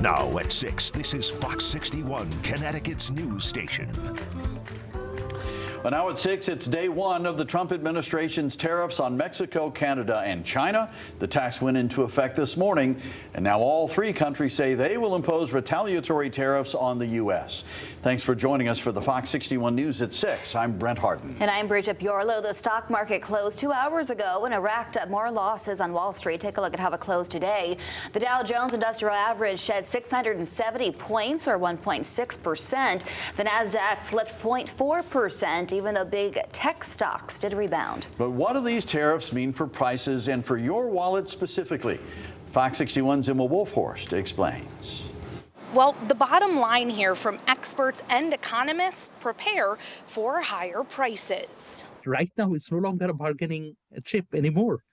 Now at 6, this is Fox 61, Connecticut's news station. Well, now at 6, it's day one of the Trump administration's tariffs on Mexico, Canada, and China. The tax went into effect this morning, and now all three countries say they will impose retaliatory tariffs on the U.S. Thanks for joining us for the Fox 61 News at 6. I'm Brent Harden. And I'm Bridget Piorlo. The stock market closed 2 hours ago and it racked up more losses on Wall Street. Take a look at how it closed today. The Dow Jones Industrial Average shed 670 points, or 1.6%. The Nasdaq slipped 0.4%. Even though big tech stocks did rebound. But what do these tariffs mean for prices and for your wallet specifically? Fox 61's Emma Wolfhorst explains. Well, the bottom line here from experts and economists: prepare for higher prices. Right now, it's no longer a bargaining chip anymore.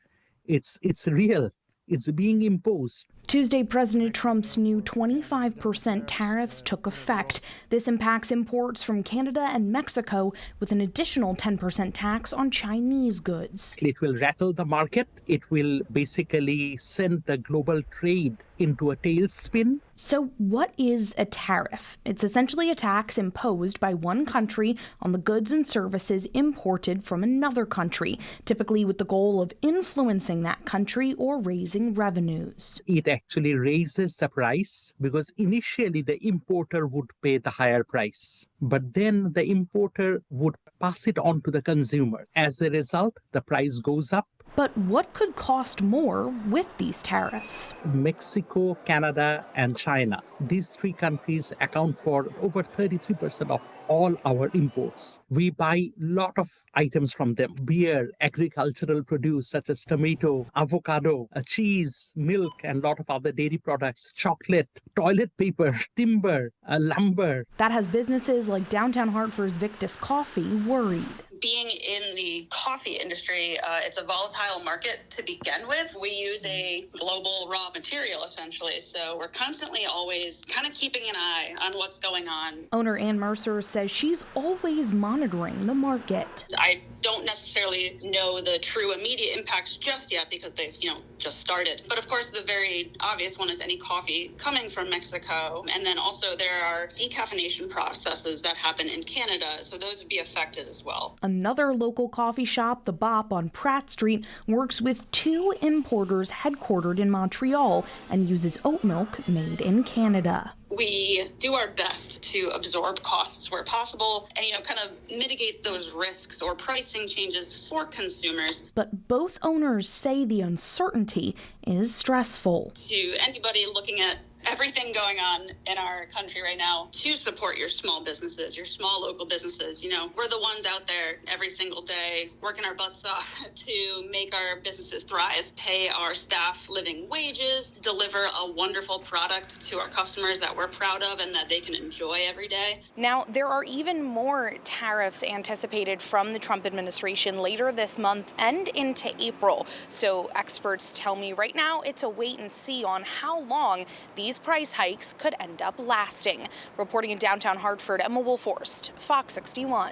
It's real. It's being imposed. Tuesday, President Trump's new 25% tariffs took effect. This impacts imports from Canada and Mexico, with an additional 10% tax on Chinese goods. It will rattle the market. It will basically send the global trade into a tailspin. So what is a tariff? It's essentially a tax imposed by one country on the goods and services imported from another country, typically with the goal of influencing that country or raising revenues. It actually raises the price because initially the importer would pay the higher price, but then the importer would pass it on to the consumer. As a result, the price goes up. But what could cost more with these tariffs? Mexico, Canada, and China. These three countries account for over 33% of all our imports. We buy a lot of items from them: beer, agricultural produce such as tomato, avocado, cheese, milk, and a lot of other dairy products, chocolate, toilet paper, timber, lumber. That has businesses like downtown Hartford's Victus Coffee worried. Being in the coffee industry, it's a volatile market to begin with. We use a global raw material, essentially, so we're constantly always kind of keeping an eye on what's going on. Owner Ann Mercer says she's always monitoring the market. I don't necessarily know the true immediate impacts just yet because they've, just started. But of course, the very obvious one is any coffee coming from Mexico. And then also there are decaffeination processes that happen in Canada, so those would be affected as well. Another local coffee shop, The Bop on Pratt Street, works with 2 importers headquartered in Montreal and uses oat milk made in Canada. We do our best to absorb costs where possible and, kind of mitigate those risks or pricing changes for consumers. But both owners say the uncertainty is stressful. To anybody looking at everything going on in our country right now, to support your small businesses, your small local businesses. We're the ones out there every single day working our butts off to make our businesses thrive, pay our staff living wages, deliver a wonderful product to our customers that we're proud of and that they can enjoy every day. Now, there are even more tariffs anticipated from the Trump administration later this month and into April. So experts tell me right now it's a wait and see on how long these price hikes could end up lasting. Reporting in downtown Hartford, Emma Wolfhorst, Fox 61.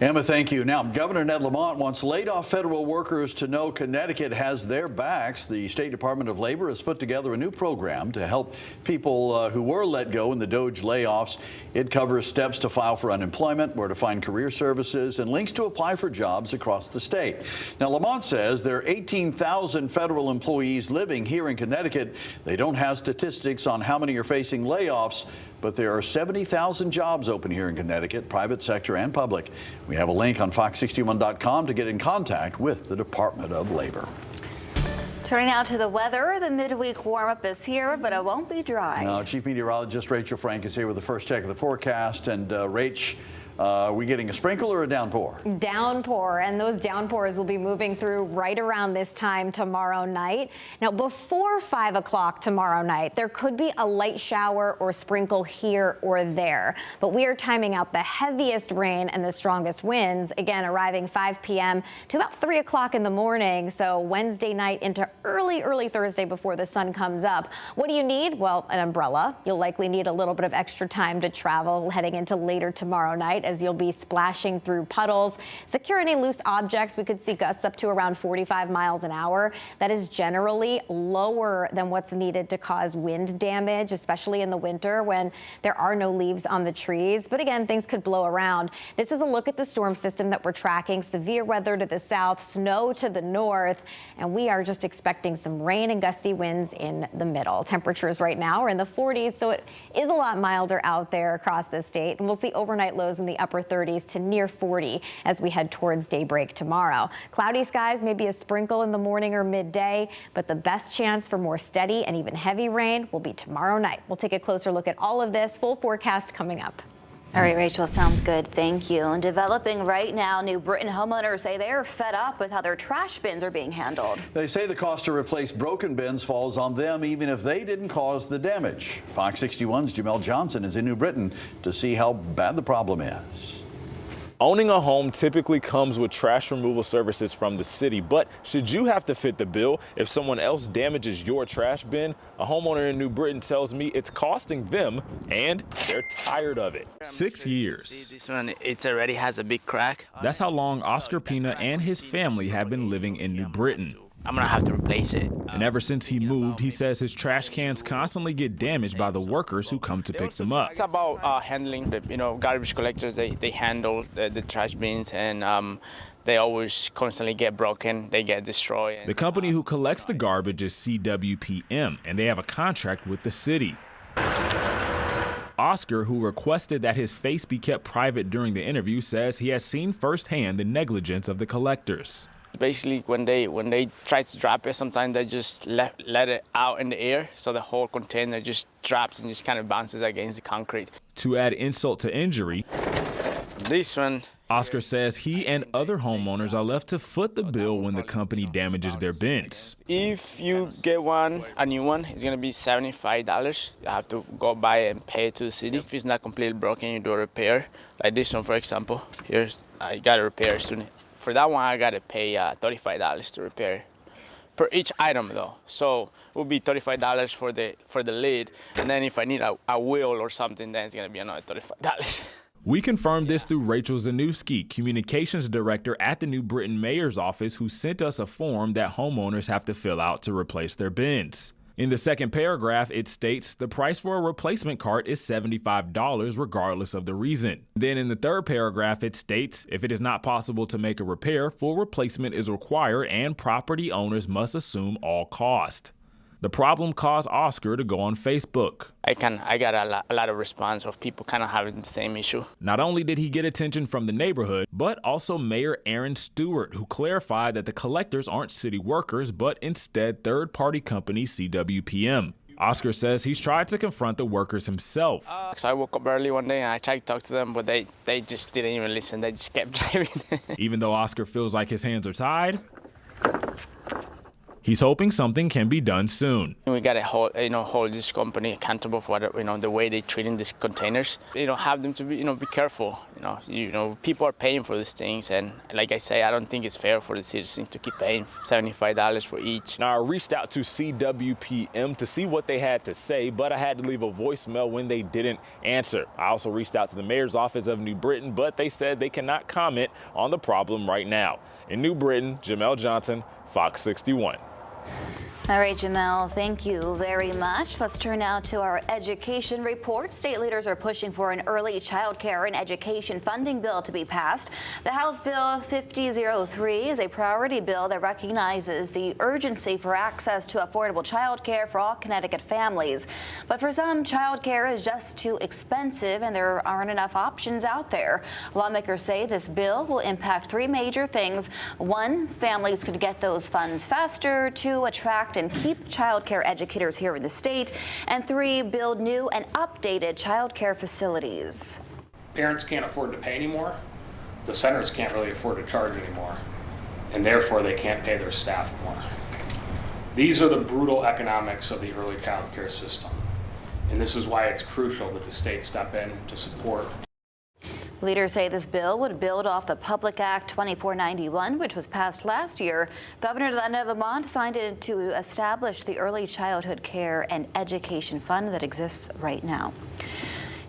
Emma, thank you. Now, Governor Ned Lamont wants laid-off federal workers to know Connecticut has their backs. The State Department of Labor has put together a new program to help people who were let go in the DOGE layoffs. It covers steps to file for unemployment, where to find career services, and links to apply for jobs across the state. Now, Lamont says there are 18,000 federal employees living here in Connecticut. They don't have statistics on how many are facing layoffs, but there are 70,000 jobs open here in Connecticut, private sector and public. We have a link on fox61.com to get in contact with the Department of Labor. Turning now to the weather, the midweek warm-up is here, but it won't be dry. Now, Chief Meteorologist Rachel Frank is here with the first check of the forecast. And Rach, are we getting a sprinkle or a downpour? Downpour, and those downpours will be moving through right around this time tomorrow night. Now, before 5 o'clock tomorrow night, there could be a light shower or sprinkle here or there. But we are timing out the heaviest rain and the strongest winds, again, arriving 5 p.m. to about 3 o'clock in the morning. So Wednesday night into early Thursday before the sun comes up. What do you need? Well, an umbrella. You'll likely need a little bit of extra time to travel heading into later tomorrow night, as you'll be splashing through puddles. Secure any loose objects. We could see gusts up to around 45 miles an hour. That is generally lower than what's needed to cause wind damage, especially in the winter when there are no leaves on the trees. But again, things could blow around. This is a look at the storm system that we're tracking. Severe weather to the south, snow to the north, and we are just expecting some rain and gusty winds in the middle. Temperatures right now are in the 40s, so it is a lot milder out there across the state. And we'll see overnight lows in the upper 30s to near 40 as we head towards daybreak tomorrow. Cloudy skies, maybe a sprinkle in the morning or midday, but the best chance for more steady and even heavy rain will be tomorrow night. We'll take a closer look at all of this. Full forecast coming up. All right, Rachel, sounds good. Thank you. And developing right now, New Britain homeowners say they're fed up with how their trash bins are being handled. They say the cost to replace broken bins falls on them even if they didn't cause the damage. Fox 61's Jamel Johnson is in New Britain to see how bad the problem is. Owning a home typically comes with trash removal services from the city, but should you have to fit the bill if someone else damages your trash bin? A homeowner in New Britain tells me it's costing them and they're tired of it. 6 years. See, this one, it already has a big crack. That's how long Oscar Pina and his family have been living in New Britain. I'm gonna have to replace it. And ever since he moved, he says his trash cans constantly get damaged by the workers who come to pick them up. It's about handling the, garbage collectors. They handle the trash bins, and they always constantly get broken. They get destroyed. The company who collects the garbage is CWPM, and they have a contract with the city. Oscar, who requested that his face be kept private during the interview, says he has seen firsthand the negligence of the collectors. Basically, when they try to drop it, sometimes they just let it out in the air, so the whole container just drops and just kind of bounces against the concrete. To add insult to injury, this one, Oscar says he and other homeowners are left to foot the bill when the company damages their bins. If you get a new one, it's gonna be $75. You have to go buy it and pay it to the city. If it's not completely broken, you do a repair. Like this one, for example. I got a repair soon. For that one, I gotta pay $35 to repair per each item, though. So it would be $35 for the lid, and then if I need a wheel or something, then it's gonna be another $35. We confirmed this through Rachel Zanusky, communications director at the New Britain Mayor's office, who sent us a form that homeowners have to fill out to replace their bins. In the second paragraph, it states the price for a replacement cart is $75 regardless of the reason. Then in the third paragraph, it states if it is not possible to make a repair, full replacement is required and property owners must assume all cost. The problem caused Oscar to go on Facebook. I got a lot of response of people kind of having the same issue. Not only did he get attention from the neighborhood, but also Mayor Aaron Stewart, who clarified that the collectors aren't city workers, but instead third-party company CWPM. Oscar says he's tried to confront the workers himself. So I woke up early one day and I tried to talk to them, but they just didn't even listen. They just kept driving. Even though Oscar feels like his hands are tied, he's hoping something can be done soon. We got to hold this company accountable for the way they're treating these containers. Have them to be careful. People are paying for these things, and like I say, I don't think it's fair for the citizens to keep paying $75 for each. Now I reached out to CWPM to see what they had to say, but I had to leave a voicemail when they didn't answer. I also reached out to the mayor's office of New Britain, but they said they cannot comment on the problem right now. In New Britain, Jamel Johnson, Fox 61. All right, Jamel, thank you very much. Let's turn now to our education report. State leaders are pushing for an early child care and education funding bill to be passed. The House Bill 5003 is a priority bill that recognizes the urgency for access to affordable child care for all Connecticut families. But for some, child care is just too expensive and there aren't enough options out there. Lawmakers say this bill will impact three major things. One, families could get those funds faster. Two, attract and keep child care educators here in the state. And three, build new and updated child care facilities. Parents can't afford to pay anymore. The centers can't really afford to charge anymore. And therefore they can't pay their staff more. These are the brutal economics of the early child care system. And this is why it's crucial that the state step in to support. Leaders say this bill would build off the Public Act 2491, which was passed last year. Governor Ned Lamont signed it to establish the Early Childhood Care and Education Fund that exists right now.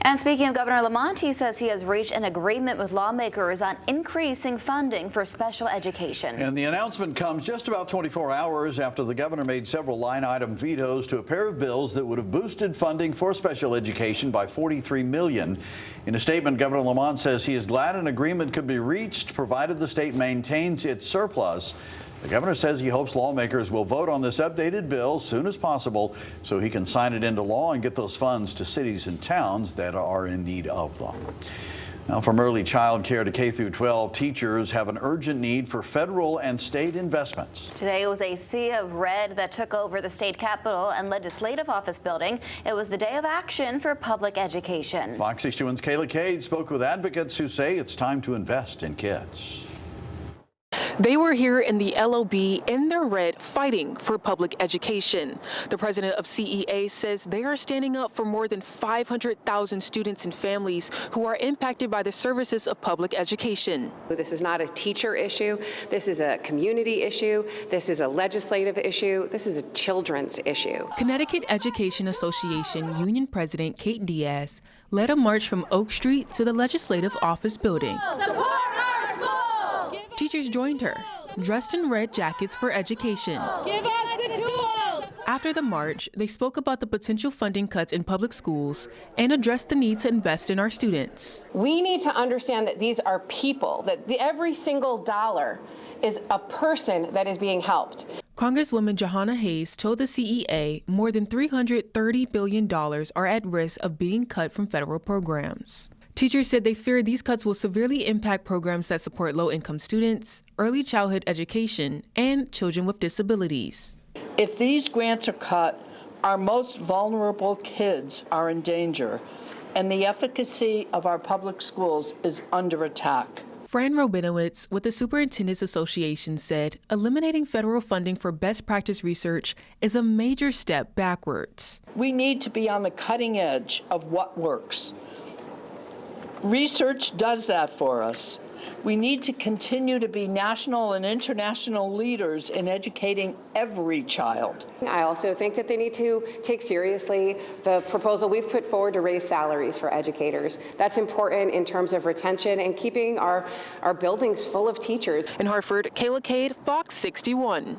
And speaking of Governor Lamont, he says he has reached an agreement with lawmakers on increasing funding for special education. And the announcement comes just about 24 hours after the governor made several line-item vetoes to a pair of bills that would have boosted funding for special education by $43 million. In a statement, Governor Lamont says he is glad an agreement could be reached, provided the state maintains its surplus. The governor says he hopes lawmakers will vote on this updated bill as soon as possible so he can sign it into law and get those funds to cities and towns that are in need of them. Now, from early child care to K through 12, teachers have an urgent need for federal and state investments. Today it was a sea of red that took over the state capitol and legislative office building. It was the day of action for public education. Fox 61's Kayla Cade spoke with advocates who say it's time to invest in kids. They were here in the LOB in their red fighting for public education. The president of CEA says they are standing up for more than 500,000 students and families who are impacted by the services of public education. This is not a teacher issue. This is a community issue. This is a legislative issue. This is a children's issue. Connecticut Education Association Union President Kate Diaz led a march from Oak Street to the legislative office building. Teachers joined her, dressed in red jackets for education. Give us the tools! After the march, they spoke about the potential funding cuts in public schools and addressed the need to invest in our students. We need to understand that these are people, that every single dollar is a person that is being helped. Congresswoman Johanna Hayes told the CEA more than $330 billion are at risk of being cut from federal programs. Teachers said they fear these cuts will severely impact programs that support low-income students, early childhood education, and children with disabilities. If these grants are cut, our most vulnerable kids are in danger, and the efficacy of our public schools is under attack. Fran Robinowitz with the Superintendents Association said eliminating federal funding for best practice research is a major step backwards. We need to be on the cutting edge of what works. Research does that for us. We need to continue to be national and international leaders in educating every child. I also think that they need to take seriously the proposal we've put forward to raise salaries for educators. That's important in terms of retention and keeping our buildings full of teachers. In Hartford, Kayla Cade, Fox 61.